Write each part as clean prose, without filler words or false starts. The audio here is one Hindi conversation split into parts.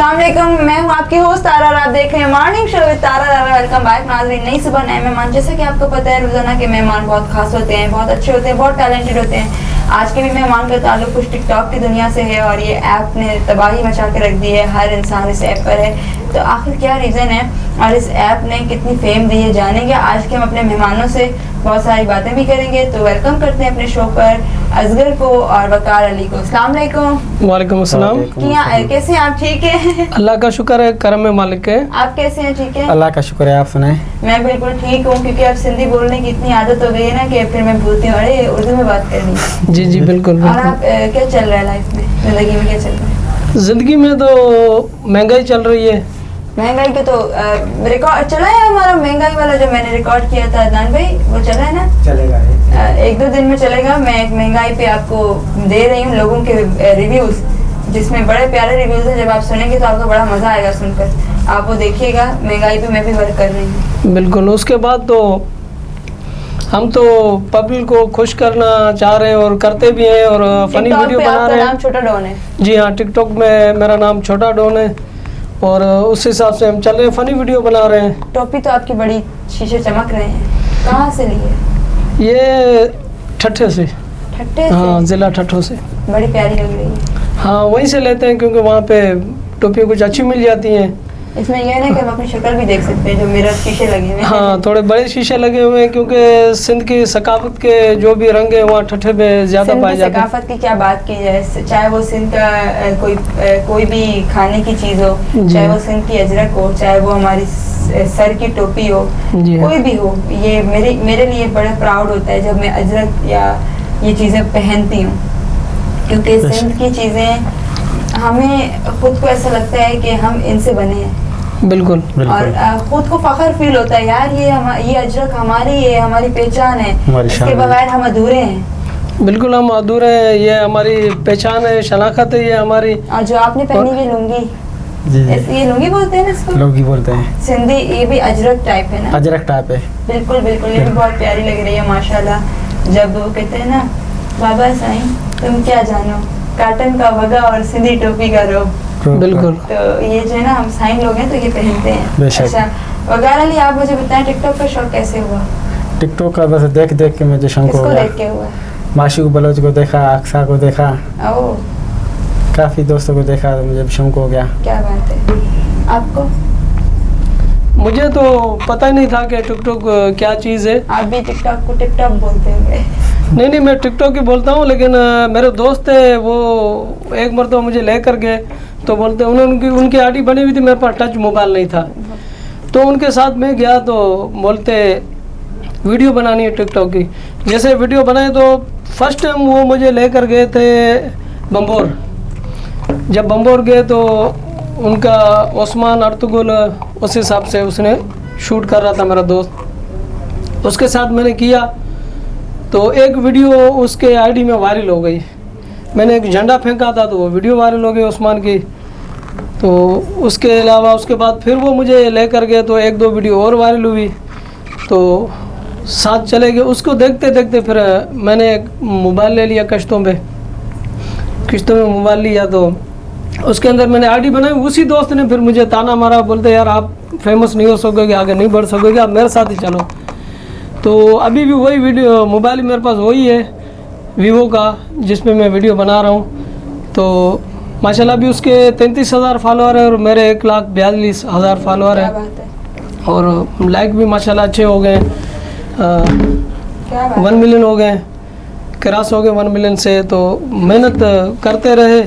अस्सलाम वालेकुम, मैं हूँ आपकी होस्ट तारा और आप देख रहे हैं morning show with Tara. Welcome back नाज़रीन। नई सुबह नए मेहमान। जैसा कि आपको पता है रोजाना के मेहमान बहुत खास होते हैं, बहुत अच्छे होते हैं, बहुत टैलेंटेड होते हैं। आज के भी मेहमान का ताल्लुक कुछ टिकटॉक की दुनिया से है और ये ऐप ने तबाही मचा के रख दी है। हर इंसान इस ऐप पर है, तो आखिर क्या रीज़न है और इस ऐप ने कितनी फेम दी है जानेंगे। आज के हम अपने मेहमानों से बहुत सारी बातें भी करेंगे। तो वेलकम करते हैं अपने शो पर असगर को और वकार अली को। अस्सलाम वालेकुम। वालेकुम अस्सलाम। कैसे हैं आप? ठीक है, अल्लाह का शुक्र है, करम में मालिक है। आप कैसे हैं? ठीक है, अल्लाह का शुक्र है। आप सुनाएं? मैं बिल्कुल ठीक हूँ, क्योंकि अब सिंधी बोलने की इतनी आदत हो गई है ना कि फिर मैं भूलती हूँ, अरे उर्दू में बात करनी है। जी जी बिल्कुल और बिल्कुल। आप क्या चल रहा है लाइफ में, जिंदगी में क्या चल रहा है? जिंदगी में तो महंगाई चल रही है। महंगाई के तो रिकॉर्ड चला है हमारा, महंगाई वाला जो मैंने रिकॉर्ड किया था अदनान भाई, वो चला है ना? चलेगा। एक दो दिन में चलेगा। मैं एक महंगाई पे आपको दे रही हूँ लोगों के रिव्यूज, जिसमें बड़े प्यारे रिव्यूज हैं। जब आप सुनेंगे तो आपको बड़ा मजा आएगा सुनकर। आप वो देखिएगा। महंगाई पे मैं भी वर्क कर रही हूँ। बिल्कुल। उसके बाद तो हम तो पब्लिक को खुश करना चाह रहे हैं और करते भी हैं और फनी टिकटॉक वीडियो पे बना आपका रहे नाम हैं। छोटा डॉन है? जी हाँ, टिकटॉक में मेरा नाम छोटा डॉन है और उस हिसाब से हम चल रहे हैं, फनी वीडियो बना रहे हैं। टोपी तो आपकी बड़ी शीशे चमक रहे हैं, कहाँ से ली है? ये ठट्ठे से। ठट्टे से? हाँ, ज़िला ठट्ठो से। बड़ी प्यारी लग रही है। हाँ, वहीं से लेते हैं क्योंकि वहाँ पे टोपियाँ कुछ अच्छी मिल जाती हैं। इसमें यह है ना कि हम अपनी शक्ल भी देख सकते हैं, जो मिरर शीशे लगे हुए हैं। हाँ, थोड़े बड़े शीशे लगे हुए हैं क्योंकि सिंध की सकाफत के जो भी रंग है वहाँ ठट्ठे में ज़्यादा सिंध पाए की जाते हैं। सकाफत की क्या बात की जाए, चाहे वो सिंध का कोई भी खाने की चीज़ हो, चाहे वो सिंध की अजरक हो, चाहे वो हमारी सर की टोपी हो, जी हाँ। कोई भी हो, ये मेरे लिए बड़ा प्राउड होता है जब मैं अजरक या ये चीज़ें पहनती हूँ, क्योंकि सिंध की चीज़ें हमें खुद को ऐसा लगता है कि हम इनसे बने हैं। बिल्कुल और खुद को फख्र फील होता है, यार ये अजरक हमारी पहचान है, इसके बगैर हम अधूरे हैं। बिल्कुल, हम अधूरे हैं, ये हमारी पहचान है, शनाख्त है ये हमारी। और जो आपने पहनी हुई लुंगी, ये लुंगी बोलते हैं ना इसको? लुंगी बोलते हैं सिंधी। ये भी अजरक टाइप है ना? अजरक टाइप है। बिल्कुल बिल्कुल, ये भी बहुत प्यारी लग रही है माशाल्लाह। जब वो कहते हैं ना, बाबा साईं तुम क्या जानो, काटन का वगा और सिंधी टोपी का रो। बिल्कुल। तो ये जो है ना, हम साईं लोग हैं तो ये पहनते हैं। बेशक। अच्छा वगार अली, आप मुझे बताएं टिकटॉक का शौक कैसे हुआ? टिकटॉक का बस देख देख के मुझे शौक हो किसको गया। देख के हुआ? माशूक बलोच को देखा, अक्सा को देखा, ओह काफ़ी दोस्तों को देखा तो मुझे शौक हो गया। क्या बात है। आपको? मुझे तो पता ही नहीं था कि टिकटॉक क्या चीज़ है। आप भी टिकटॉक को टिकटॉक बोलते होंगे? नहीं, मैं टिकटॉक ही बोलता हूँ, लेकिन मेरे दोस्त है वो एक मरतबा मुझे लेकर गए तो बोलते उनकी आईडी बनी हुई थी, मेरे पास टच मोबाइल नहीं था, तो उनके साथ मैं गया तो बोलते वीडियो बनानी है टिकटॉक की। जैसे वीडियो बनाए तो फर्स्ट टाइम वो मुझे लेकर गए थे बम्बोर। जब बम्बोर गए तो उनका ओस्मान अर्तुगुल उस हिसाब से उसने शूट कर रहा था मेरा दोस्त, उसके साथ मैंने किया तो एक वीडियो उसके आईडी में वायरल हो गई। मैंने एक झंडा फेंका था तो वो वीडियो वायरल हो गई उस्मान की। तो उसके अलावा उसके बाद फिर वो मुझे लेकर गए तो एक दो वीडियो और वायरल हुई, तो साथ चले गए। उसको देखते देखते फिर मैंने एक मोबाइल ले लिया, किस्तों में मोबाइल लिया तो उसके अंदर मैंने आईडी बनाई। उसी दोस्त ने फिर मुझे ताना मारा, बोलते यार आप फेमस नहीं हो सकोगे, आगे नहीं बढ़ सकोगे, आप मेरे साथ ही चलो। तो अभी भी वही वीडियो मोबाइल मेरे पास वही है वीवो का, जिसमें मैं वीडियो बना रहा हूँ। तो माशाल्लाह अभी उसके 33,000 फॉलोअर है और मेरे 1,42,000 फॉलोअर है और लाइक भी माशाल्लाह अच्छे हो गए, 1 मिलियन हो गए, क्रॉस हो गए 1 मिलियन से। तो मेहनत करते रहे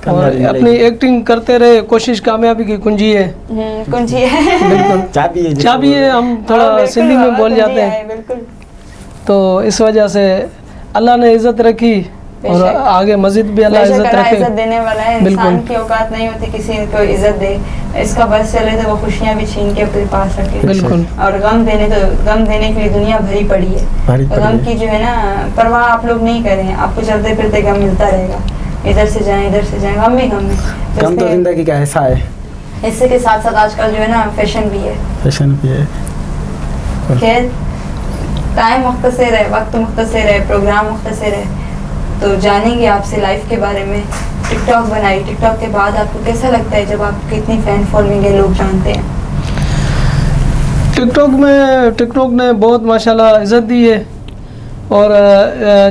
और अपनी एक्टिंग करते रहे, कोशिश कामयाबी की कुंजी है। कुंजी है बिल्कुल, चाबी है। हम थोड़ा सिंधी में बोल जाते हैं। बिल्कुल। तो इस वजह से अल्लाह ने इज्जत रखी और आगे मस्जिद भी अल्लाह इज्जत रखे। इज्जत देने वाला है। इंसान की औकात नहीं होती किसी को इज्जत दे, इसका बस चले तो वो खुशियाँ भी छीन के अपने पास रखे। बिल्कुल। और गम देने के लिए दुनिया भरी पड़ी है। गम की जो है ना परवाह आप लोग नहीं करें, आपको चलते फिरते गम मिलता रहेगा, इधर से जाएं गम भी गम है। गम तो जिंदगी का हिस्सा है। इससे के साथ साथ आजकल जो है ना फैशन भी है। खैर, टाइम मुख्तसर है, वक्त मुख्तसर है, प्रोग्राम मुख्तसर है, तो जानेंगे आपसे लाइफ के बारे में टिकटॉक बनाई, टिकटॉक के बाद आपको कैसा लगता है जब आपकी इतनी फैन फॉलोइंग है, लोग जानते हैं? टिकटॉक ने बहुत माशाल्लाह इज़्ज़त दी है। और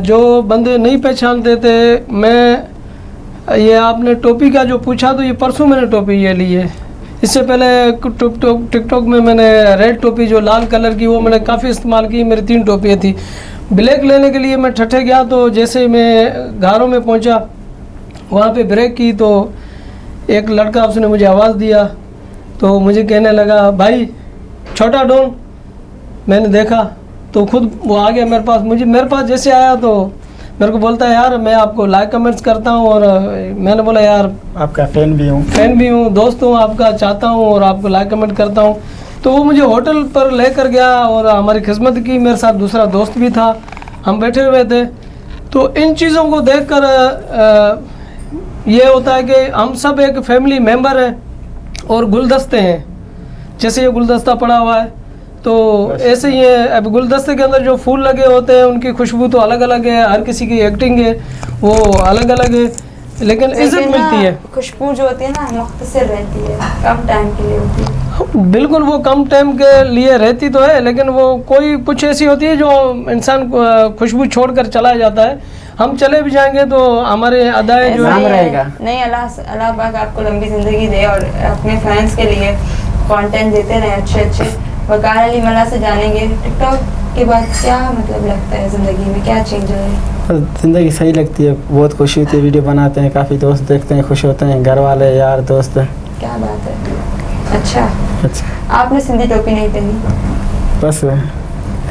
जो बंदे नहीं पहचानते थे, मैं ये आपने टोपी का जो पूछा तो ये परसों मैंने टोपी ये ली है। इससे पहले टिकटॉक में मैंने रेड टोपी जो लाल कलर की वो मैंने काफ़ी इस्तेमाल की। मेरी 3 टोपियाँ थी। ब्लैक लेने के लिए मैं ठठे गया तो जैसे मैं घरों में पहुंचा, वहाँ पे ब्रेक की तो एक लड़का उसने मुझे आवाज़ दिया तो मुझे कहने लगा, भाई छोटा डॉन। मैंने देखा तो खुद वो आ गया मेरे पास जैसे आया तो मेरे को बोलता है, यार मैं आपको लाइक कमेंट्स करता हूँ। और मैंने बोला, यार आपका फैन भी हूँ, दोस्त हूँ आपका, चाहता हूँ और आपको लाइक कमेंट करता हूँ। तो वो मुझे होटल पर लेकर गया और हमारी खिदमत की। मेरे साथ दूसरा दोस्त भी था, हम बैठे हुए थे। तो इन चीज़ों को देखकर ये होता है कि हम सब एक फैमिली मेंबर हैं और गुलदस्ते हैं। जैसे ये गुलदस्ता पड़ा हुआ है तो ऐसे ही है। अब गुलदस्ते के अंदर जो फूल लगे होते हैं उनकी खुशबू तो अलग अलग है, हर किसी की एक्टिंग है वो अलग अलग है, लेकिन इज्जत मिलती है। खुशबू जो होती है ना मुख्तसर रहती है, कम टाइम के लिए होती है। बिल्कुल, वो कम टाइम के लिए रहती तो है, लेकिन वो कोई कुछ ऐसी होती है जो इंसान खुशबू छोड़कर चला जाता है। हम चले भी जाएंगे तो हमारे अदाएं जो है रहेगा। नहीं, अल्लाह पाक आपको लंबी ज़िंदगी दे और अपने फैंस के लिए कंटेंट देते रहे अच्छे। वकार अली मला से जानेंगे, टिकटॉक के बाद क्या मतलब लगता है ज़िंदगी में, क्या चेंज हो है? ज़िंदगी सही लगती है, बहुत खुशी होती है। वीडियो बनाते हैं, काफ़ी दोस्त देखते हैं, खुश होते हैं, घर वाले यार दोस्त। क्या बात है। अच्छा, आपने सिंधी टोपी नहीं पहनी? बस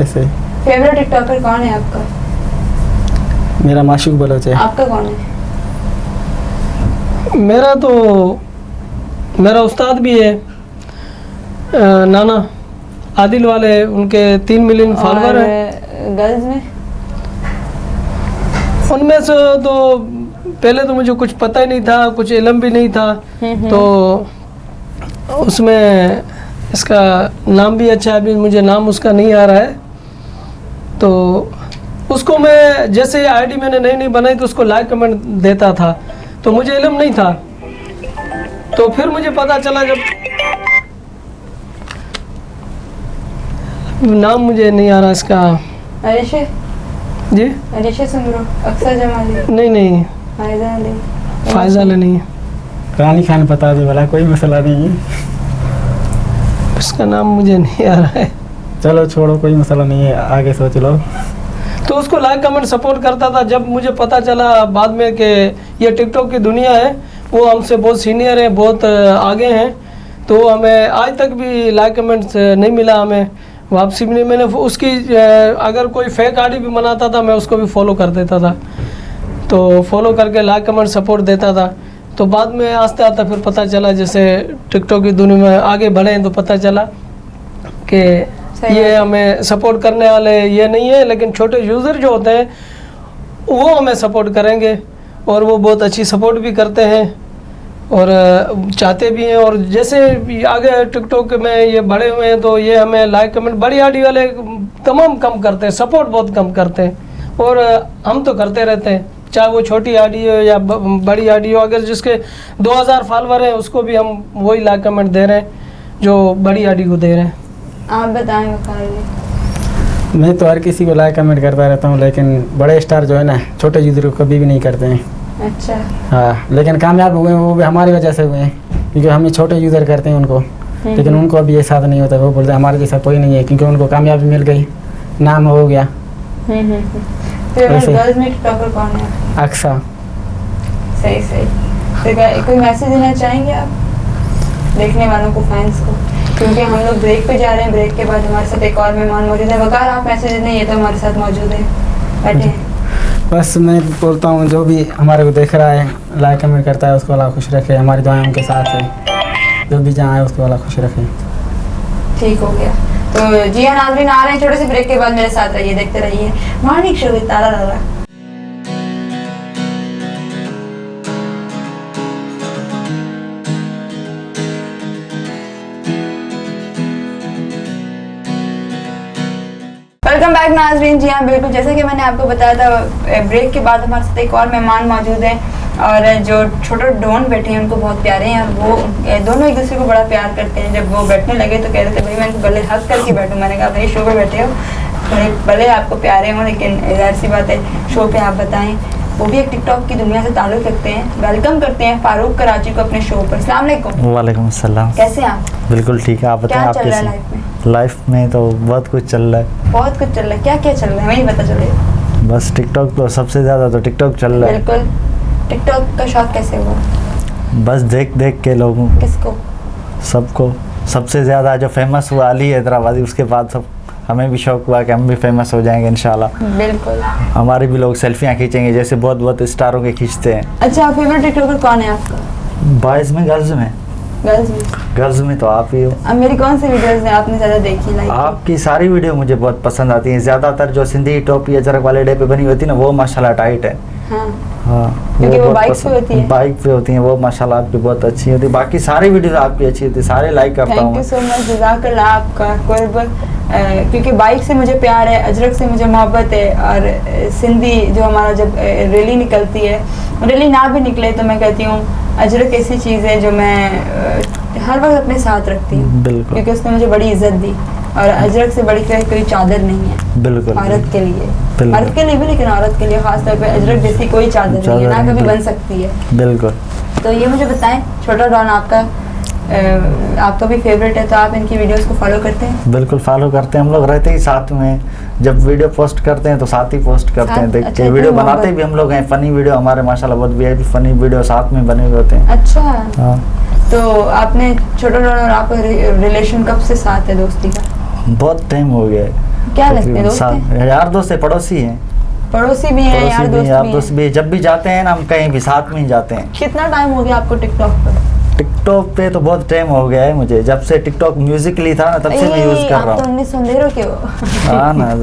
ऐसे ही। फेवरेट टिकटॉकर कौन है आपका? मेरा माशूक बलोच है। आपका कौन है? मेरा उस्ताद भी है, नाना आदिल वाले, उनके 3 मिलियन फॉलोवर हैं। गर्ल्स में? उनमें से तो पहले तो मुझे कुछ पता ही नहीं था, कुछ इल्म भी नहीं था। तो उसमें इसका नाम भी अच्छा है, अभी मुझे नाम उसका नहीं आ रहा है। तो उसको मैं जैसे आईडी मैंने नई बनाई तो उसको लाइक कमेंट देता था, तो मुझे इल्म नहीं था। तो फिर मुझे पता चला, जब नाम मुझे नहीं आ रहा इसका। अरिशे जी, अरिशे सुमरो, अक्सर जमाली? नहीं, फायजा अली नहीं, रानी खान बता दे वाला, कोई मसला नहीं है। इसका नाम मुझे नहीं आ रहा है। चलो छोड़ो, कोई मसला नहीं है, आगे सोच लो। तो उसको लाइक कमेंट सपोर्ट करता था। जब मुझे पता चला बाद में कि ये टिकटॉक की दुनिया है, वो हमसे बहुत सीनियर है, बहुत आगे हैं, तो हमें आज तक भी लाइक कमेंट्स नहीं मिला हमें वापसी भी नहीं। मैंने उसकी अगर कोई फेक आईडी भी बनाता था मैं उसको भी फॉलो कर देता था, तो फॉलो करके लाइक कमेंट सपोर्ट देता था। तो बाद में आस्ते आस्ते फिर पता चला, जैसे टिकटॉक की दुनिया में आगे बढ़े तो पता चला कि ये हमें सपोर्ट करने वाले ये नहीं है, लेकिन छोटे यूज़र जो होते हैं वो हमें सपोर्ट करेंगे और वो बहुत अच्छी सपोर्ट भी करते हैं और चाहते भी हैं। और जैसे आगे टिकटॉक में ये बड़े हुए हैं तो ये हमें लाइक कमेंट बड़ी आईडी वाले तमाम कम करते हैं, सपोर्ट बहुत कम करते हैं। और हम तो करते रहते हैं, चाहे वो छोटी आईडी हो या बड़ी आईडी हो। अगर जिसके 2000 फॉलोवर हैं उसको भी हम वही लाइक कमेंट दे रहे हैं जो बड़ी आईडी को दे रहे हैं। आप बताएं वकार। मैं तो हर किसी को लाइक कमेंट करता रहता हूँ, लेकिन बड़े स्टार जो है ना, छोटे यूजर को कभी भी नहीं करते हैं। अच्छा। हाँ, लेकिन कामयाब हुए वो भी हमारी वजह से हुए हैं, क्योंकि हम छोटे यूज़र करते हैं उनको, लेकिन उनको अभी ये साथ नहीं होता। वो बोलते हैं हमारे जैसा कोई नहीं है, क्योंकि उनको कामयाबी मिल गई, नाम हो गया। गर्ल्स में टिकटॉकर कौन है? अक्सा। सही। तो कोई मैसेज देना चाहेंगे आप देखने वालों को, फैंस को? क्योंकि हम लोग ब्रेक पे जा रहे हैं, ब्रेक के बाद हमारे साथ एक और मेहमान मौजूद है। वकार, आप मैसेज नहीं है तो हमारे साथ मौजूद है, बैठे। बस मैं बोलता हूँ जो भी हमारे को देख रहा है, लाइक कमेंट करता है, उसको अल्लाह खुश रखे। हमारी दुआएं उनके साथ है, जो भी जहाँ है उसको अल्लाह खुश रखे। ठीक हो गया। तो जी हाँ नाज़रीन, आ रहे हैं छोटे से ब्रेक के बाद, मेरे साथ रहिए, देखते रहिए मॉर्निंग शो विद तारा रारा। वेलकम बैक नाज़रीन। जी हाँ बिल्कुल, जैसे कि मैंने आपको बताया था, ब्रेक के बाद हमारे साथ एक और मेहमान मौजूद हैं। और जो छोटे डॉन बैठे हैं उनको बहुत प्यारे हैं, और वो दोनों एक दूसरे को बड़ा प्यार करते हैं। जब वो बैठने लगे तो कह रहे थे भाई मैं इनको गले हक करके बैठूं। मैंने कहा भाई शो पे बैठे हो, थोड़े भले आपको प्यारे हों, लेकिन जाहिर सी बात है शो पे आप बताएं। वो भी एक टिकटॉक की दुनिया से ताल्लुक़ रखते हैं। वेलकम करते हैं फारूक कराची को अपने शो पर। अस्सलाम वालेकुम। वालेकुम अस्सलाम। कैसे हैं आप? बिल्कुल ठीक है, आप बताएं क्या आप चल रहा है कैसे? लाइफ में? लाइफ में तो बहुत कुछ चल रहा है। बहुत कुछ चल रहा है। क्या क्या चल रहा है वही पता चले। बस टिकटॉक तो सबसे ज़्यादा तो टिकटॉक चल रहा है। बिल्कुल। टिकटॉक का शौक कैसे हुआ? बस देख देख के लोगों को, किसको? सबको। सबसे ज़्यादा जो फेमस हुआ अली हैदराबादी, उसके बाद सब हमें भी शौक हुआ कि हम भी फेमस हो जाएंगे इंशाल्लाह। बिल्कुल। हमारे भी लोग सेल्फियाँ खींचेंगे जैसे बहुत बहुत स्टारों के खींचते हैं। अच्छा, फेवरेट टिकटॉकर कौन है आपका? बॉयज़ में गर्ल्स में? गर्ल्स में? गर्ल्स में तो आप ही हो। अब मेरी कौन सी वीडियोस हैं आपने ज़्यादा देखी लाइक? आपकी सारी वीडियो मुझे बहुत पसंद आती हैं। ज़्यादातर जो सिंधी टोपी अजरक वाले डे पे बनी होती है ना, वो माशाल्लाह टाइट है। हाँ, हाँ, क्योंकि वो बहुत बाइक पे पसंद- होती है। बाइक पे होती हैं वो माशाल्लाह आपकी बहुत अच्छी होती है। बाकी सारी वीडियो आपकी अच्छी होती है, सारे लाइक करता थैंक हूँ। यू सो मच, जज़ाकल्लाह आपका कुर्ब। क्योंकि बाइक से मुझे प्यार है, अजरक से मुझे मोहब्बत है, और सिंधी जो हमारा जब रैली निकलती है, रैली ना भी निकले तो मैं कहती हूँ अजरक ऐसी चीज़ है जो मैं हर वक्त अपने साथ रखती हूँ, बिल्कुल क्योंकि उसने मुझे बड़ी इज्जत दी। और अजरक से बड़ी कोई चादर नहीं है बिल्कुल औरत के लिए, बिल्कुल। मर्द के लिए भी, लेकिन औरत के लिए खास तौर पे अजरक जैसी कोई चादर नहीं है, ना चादर कभी नहीं। बन सकती है। बिल्कुल। तो ये मुझे बताएं, छोटा डॉन आपका भी फेवरेट है, तो आप इनकी वीडियोस को फॉलो करते हैं? बिल्कुल फॉलो करते हैं, हम लोग रहते ही साथ में। जब वीडियो पोस्ट करते हैं तो साथ ही पोस्ट करते हैं, देख अच्छा, के वीडियो इतनी बनाते मोहब्बत। भी हम लोग हैं। फनी वीडियो हमारे माशाल्लाह बहुत VIP फनी वीडियो साथ में बने हुए होते हैं। अच्छा, हाँ, तो आपने छोटा डॉन और आपका रिलेशन कब से साथ है, दोस्ती का? बहुत टाइम हो गया है। क्या लगते हैं, तकरीबन दोस्त हैं? यार दोस्त है, पड़ोसी हैं। पड़ोसी भी हैं, यार दोस्त यार भी दोस्त हैं। भी। जब भी जाते हैं ना हम कहीं भी साथ में ही जाते हैं। कितना टाइम हो गया आपको टिकटॉक पर? टिकटॉक पे तो बहुत टाइम हो गया है मुझे, जब से टिकटॉक म्यूजिकली था ना तब से मैं यूज कर आप रहा तो हूँ। 19 के हो। हाँ ना,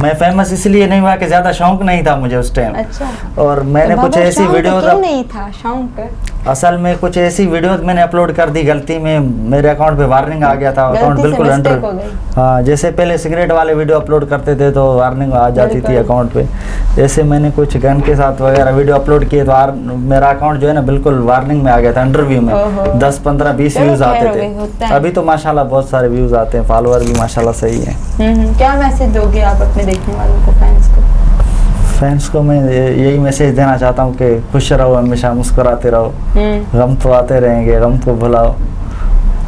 मैं फेमस इसलिए नहीं हुआ कि ज्यादा शौक नहीं था मुझे उस टाइम। अच्छा, और मैंने तो कुछ बाबा ऐसी शौक वीडियोस क्यों नहीं था शौक? असल में कुछ ऐसी वीडियोस मैंने अपलोड कर दी गलती में, मेरे अकाउंट पे वार्निंग आ गया था। अकाउंट गलती से बिल्कुल mistake अंडर, हो गई। हाँ, जैसे पहले सिगरेट वाले वीडियो अपलोड करते थे तो वार्निंग आ जाती थी बिल्कुल। अकाउंट पे। जैसे मैंने कुछ गन के साथ वगैरह वीडियो अपलोड किए तो मेरा अकाउंट जो है ना बिल्कुल वार्निंग में आ गया था, इंटरव्यू में। ओहो। 10, 15, 20 चलो, व्यूज खैर आते हो गई, होता थे। है। अभी तो माशाल्लाह बहुत सारे व्यूज आते हैं, फॉलोअर भी माशाल्लाह सही है। क्या मैसेज दोगे आप अपने देखने वालों को, फैंस को? फैंस को मैं यही मैसेज देना चाहता हूँ कि खुश रहो, हमेशा मुस्कुराते रहो। गम तो आते रहेंगे, गम को भुलाओ।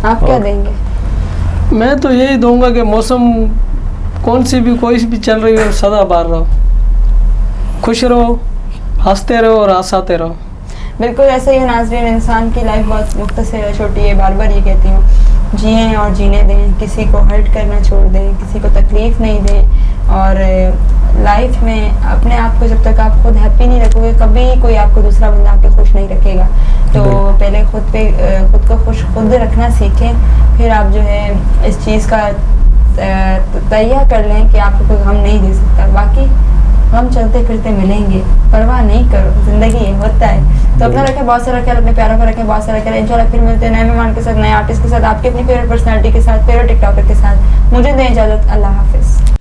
आप क्या और- देंगे? मैं तो यही दूंगा कि मौसम कौन सी भी कोई भी चल रही हो, सदा बार रहो, खुश रहो, हंसते रहो और हंसाते रहो। बिल्कुल ऐसे ही है नाज़रीन, इंसान की लाइफ बहुत मुख्तसर है, छोटी है। बार बार ये कहती हूँ, जिएं और जीने दें, किसी को हर्ट करना छोड़ दें, किसी को तकलीफ़ नहीं दें। और लाइफ में अपने आप को जब तक आप खुद हैप्पी नहीं रखोगे, कभी कोई आपको दूसरा बंदा आके खुश नहीं रखेगा। तो पहले खुद को खुश खुद रखना सीखें, फिर आप जो है इस चीज़ का तैयार कर लें कि आपको कोई गम नहीं दे सकता। बाकी हम चलते फिरते मिलेंगे, परवाह नहीं करो, जिंदगी ये होता है। तो अपना रखें, बहुत सारा ख्याल, अपने प्यारों का रखें, बहुत सारा ख्याल। इंशाल्लाह फिर मिलते हैं नए मेहमान के साथ, नए आर्टिस्ट के साथ, आपकी अपनी फेवरेट पर्सनालिटी के साथ, फेवरेट टिकटॉकर के साथ। मुझे दें इजाज़त, अल्लाह हाफिज़।